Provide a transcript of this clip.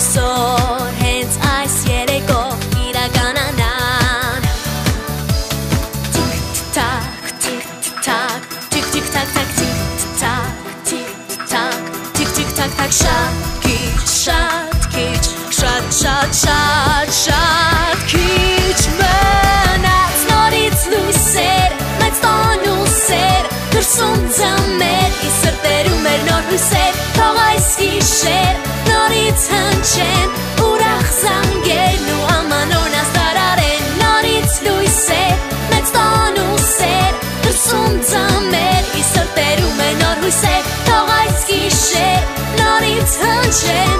այսօր հենց այս երեկո իրականանան Տիկ-տակ, տիկ-տակ, տիկ-տիկ-տակ-տակ, տիկ-տակ, տիկ-տիկ-տակ-տակ Շատ քիչ, շատ քիչ, շատ քիչ մնաց նորից լույսեր, մեծ տոն ու սեր Դրսում ձմեր, ի սրտերում էր նոր հույսեր Թող այս գիշեր նորից հնչեն ուրախ զանգերն ու ամանորն աստարարեն Նորից լույսեր, մեծ տոն ու սեր Դրսում ձմեր, ի սրտերում էր նոր հույսեր Թող այս գիշեր նորից հնչեն